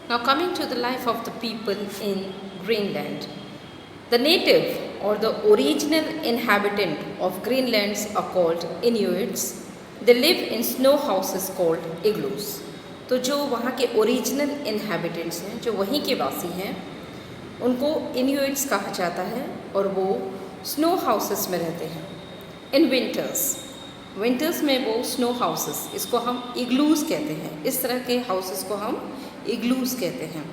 Now, coming to the life of the people in Greenland. The native or the original inhabitant of Greenlands are called Inuits. They live in snow houses called igloos. तो जो वहाँ के original inhabitants हैं, जो वहीं के वासी हैं, उनको इन्यूइट्स कहा जाता है और वो स्नो हाउसेस में रहते हैं। इन विंटर्स में वो स्नो हाउसेस, इसको हम इग्लूज कहते हैं, इस तरह के हाउसेस को हम इग्लूज कहते हैं।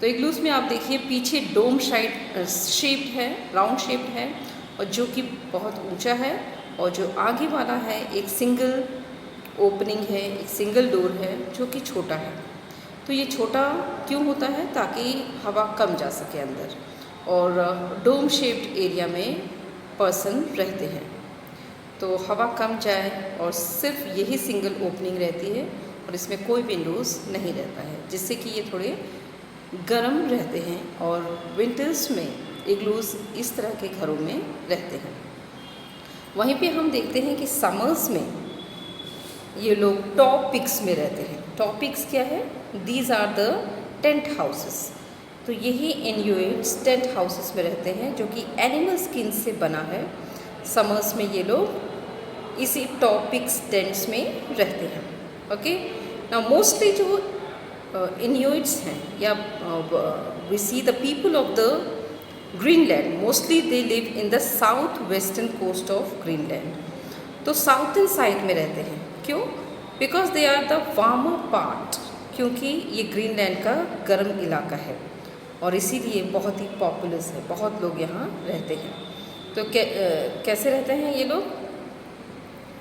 तो इग्लूज में आप देखिए पीछे डोम शेप्ड है, राउंड शेप्ड है, और जो कि बहुत ऊंचा है, और जो आगे वाला है एक सिंगल ओपनिंग है, एक सिंगल डोर है जो कि छोटा है। तो ये छोटा क्यों होता है? ताकि हवा कम जा सके अंदर, और डोम शेप्ड एरिया में पर्सन रहते हैं तो हवा कम जाए, और सिर्फ यही सिंगल ओपनिंग रहती है और इसमें कोई विंडोज़ नहीं रहता है, जिससे कि ये थोड़े गर्म रहते हैं। और विंटर्स में इग्लूज इस तरह के घरों में रहते हैं। वहीं पे हम देखते हैं कि समर्स में ये लोग टॉप पिक्स में रहते हैं। टॉप पिक्स क्या है? These are the tent houses. तो यही इन्यूइट्स टेंट हाउसेस में रहते हैं, जो कि एनिमल स्किन से बना है। समर्स में ये लोग इसी टॉप पिक्स टेंट्स में रहते हैं। ओके, नाउ मोस्टली जो इन्यूइट्स हैं, या we see the people of the Greenland, mostly they live in the south western coast of Greenland. तो साउथर्न साइड में रहते हैं। क्यों? Because they are the warmer part, क्योंकि ये ग्रीनलैंड का गर्म इलाका है और इसीलिए बहुत ही पॉपुलस है, बहुत लोग यहाँ रहते हैं। तो कैसे रहते हैं ये लोग?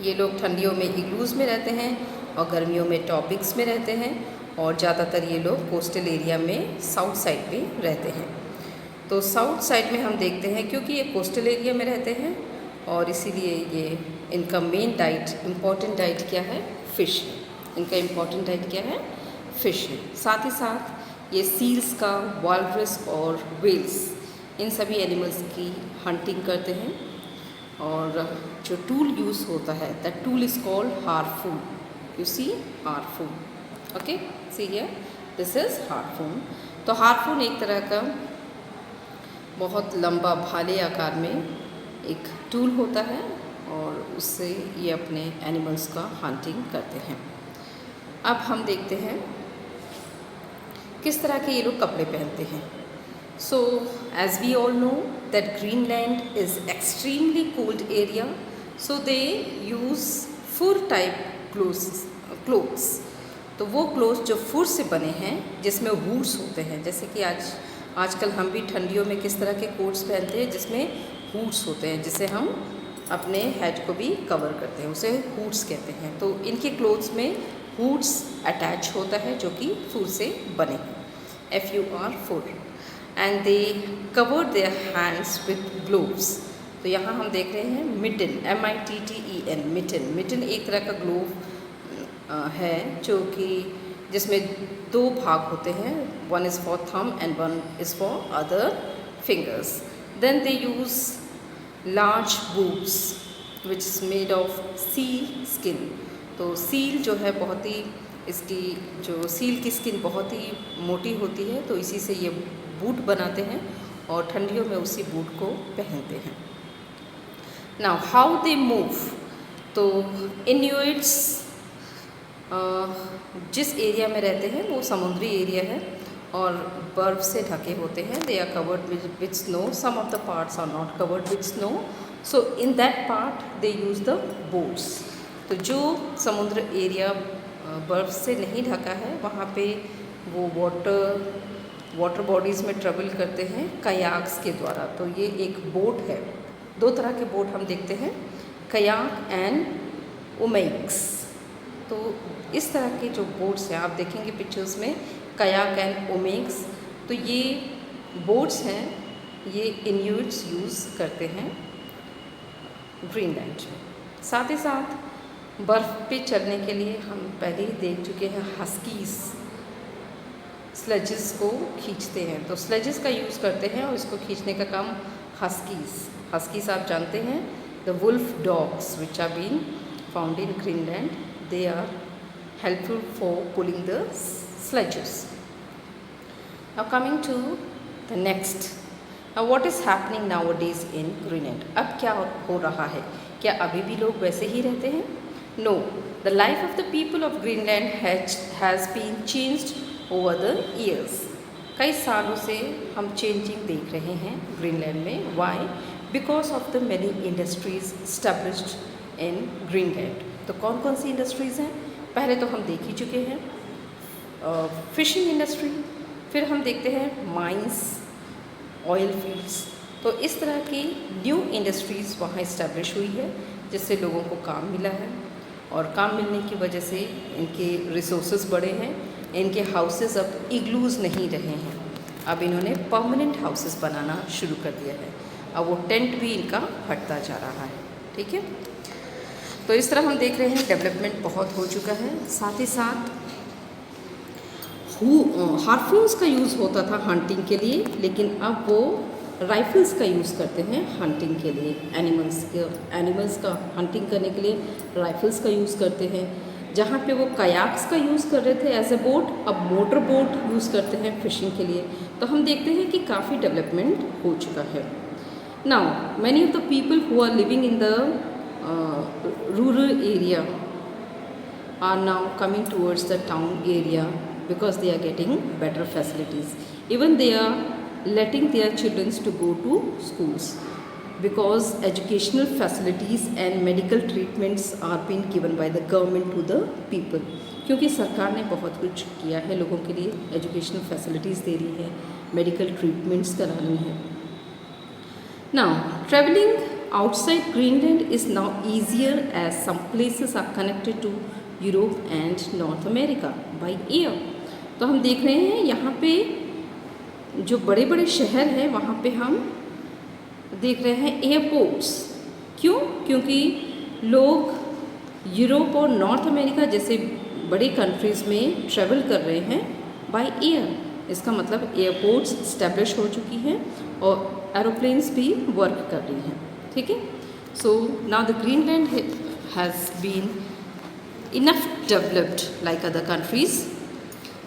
ये लोग ठंडियों में इग्लूज में रहते हैं और गर्मियों में टॉपिक्स में रहते हैं, और ज़्यादातर ये लोग कोस्टल एरिया में साउथ साइड पे रहते हैं। तो साउथ साइड में हम देखते हैं क्योंकि ये कोस्टल एरिया में रहते हैं, और इसीलिए ये इनका मेन डाइट, इम्पॉर्टेंट डाइट क्या है? फ़िश है। इनका इम्पॉर्टेंट डाइट क्या है? फ़िश है। साथ ही साथ ये सील्स का, वालरस और वेल्स, इन सभी एनिमल्स की हंटिंग करते हैं। और जो टूल यूज़ होता है, that tool is called harpoon. You see harpoon, okay, see here, this is harpoon. तो हार्पून एक तरह का बहुत लंबा भाले आकार में एक टूल होता है, और उससे ये अपने एनिमल्स का हंटिंग करते हैं। अब हम देखते हैं किस तरह के ये लोग कपड़े पहनते हैं। So as we all know that Greenland is extremely cold area, so they use fur type clothes. तो वो क्लोथ्स जो फुर से बने हैं, जिसमें हुड्स होते हैं, जैसे कि आजकल हम भी ठंडियों में किस तरह के कोट्स पहनते हैं जिसमें हुड्स होते हैं, जिससे हम अपने हेड को भी कवर करते हैं, उसे हुड्स कहते हैं। तो इनके क्लोथ्स में हुड्स अटैच होता है जो कि फुर से बने हैं, FUR फुर, and they cover their hands with gloves. तो यहाँ हम देख रहे हैं मिटन, MITTEN, मिटन। मिटन एक तरह का ग्लोव है जो कि जिसमें दो भाग होते हैं, one is for thumb and one is for other fingers. Then they use large boots which is made of seal skin. तो सील जो है बहुत ही, इसकी जो सील की स्किन बहुत ही मोटी होती है, तो इसी से ये बूट बनाते हैं और ठंडियों में उसी बूट को पहनते हैं। Now how they move. तो इन्यूइट्स जिस एरिया में रहते हैं वो समुद्री एरिया है और बर्फ़ से ढके होते हैं। They are covered with snow, some of the parts are not covered with snow, so in that part they use the boats. तो जो समुद्र एरिया बर्फ़ से नहीं ढका है, वहाँ पे वो वाटर बॉडीज़ में ट्रेवल करते हैं कयाक्स के द्वारा। तो ये एक बोट है, दो तरह के बोट हम देखते हैं, कयाक एंड ओमेक्स। तो इस तरह के जो बोट्स हैं, आप देखेंगे पिक्चर्स में, कयाक एंड ओमेक्स। तो ये बोट्स हैं, ये इन्यूइट्स यूज़ करते हैं ग्रीनलैंड में। साथ ही साथ बर्फ़ पे चलने के लिए हम पहले ही देख चुके हैं, हस्कीज़ स्लेजेस को खींचते हैं। तो स्लेजेस का यूज़ करते हैं और इसको खींचने का काम हस्कीज़ आप जानते हैं, the wolf dogs which are been found in Greenland, they are helpful for pulling the sledges. Now coming to the next. Now what is happening nowadays in Greenland? अब क्या हो रहा है? क्या अभी भी लोग वैसे ही रहते हैं? No. The life of the people of Greenland has been changed over the years. कई सालों से हम चेंजिंग देख रहे हैं ग्रीनलैंड में. Why? Because of the many industries established in Greenland. तो कौन कौन सी इंडस्ट्रीज़ हैं? पहले तो हम देख ही चुके हैं फिशिंग इंडस्ट्री, फिर हम देखते हैं माइंस, ऑयल फील्ड्स. तो इस तरह की न्यू इंडस्ट्रीज़ वहाँ इस्टेब्लिश हुई है जिससे लोगों को काम मिला है, और काम मिलने की वजह से इनके रिसोर्सेज बढ़े हैं. इनके हाउसेस अब इग्लूज़ नहीं रहे हैं, अब इन्होंने परमानेंट हाउसेस बनाना शुरू कर दिया है. अब वो टेंट भी इनका हटता जा रहा है. ठीक है, तो इस तरह हम देख रहे हैं डेवलपमेंट बहुत हो चुका है. साथ ही साथ हार्पून्स का यूज़ होता था हंटिंग के लिए, लेकिन अब वो राइफल्स का यूज़ करते हैं हंटिंग के लिए. एनिमल्स का हंटिंग करने के लिए राइफल्स का यूज़ करते हैं. जहाँ पे वो कयाक्स का यूज़ कर रहे थे एज ए बोट, अब मोटर बोट यूज़ करते हैं फिशिंग के लिए. तो हम देखते हैं कि काफ़ी डेवलपमेंट हो चुका है. Now many of the people who are living in the rural area are now coming towards the town area because they are getting better facilities. Even they are letting their children to go to schools because educational facilities and medical treatments are being given by the government to the people. क्योंकि सरकार ने बहुत कुछ किया है लोगों के लिए, एजुकेशनल फैसिलिटीज़ दे रही है, मेडिकल ट्रीटमेंट्स करानी है. Now traveling outside Greenland is now easier as some places are connected to Europe and north America by air. तो हम देख रहे हैं यहाँ पे जो बड़े बड़े शहर हैं वहाँ पे हम देख रहे हैं एयरपोर्ट्स. क्यों? क्योंकि लोग यूरोप और नॉर्थ अमेरिका जैसे बड़े कंट्रीज़ में ट्रैवल कर रहे हैं बाय एयर. इसका मतलब एयरपोर्ट्स इस्टेब्लिश हो चुकी हैं और एरोप्लेन्स भी वर्क कर रही हैं. ठीक है, so now the Greenland has been enough developed like other countries.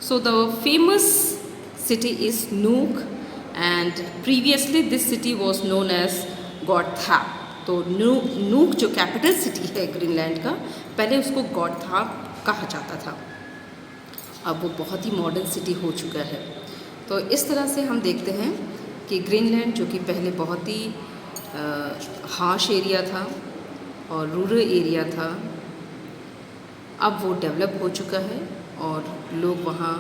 So the famous city is Nuuk, and previously this city was known as Godthab. तो नूक जो कैपिटल सिटी है ग्रीनलैंड का, पहले उसको गॉडथाप कहा जाता था. अब वो बहुत ही मॉडर्न सिटी हो चुका है. तो इस तरह से हम देखते हैं कि ग्रीनलैंड जो कि पहले बहुत ही हार्श एरिया था और रूरल एरिया था, अब वो डेवलप हो चुका है और लोग वहाँ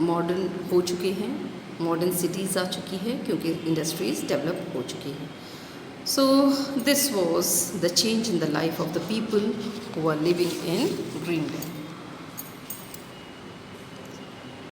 मॉडर्न हो चुके हैं, मॉडर्न सिटीज़ आ चुकी है क्योंकि इंडस्ट्रीज़ डेवलप हो चुकी हैं. So this was the change in the life of the people who are living in Greenland.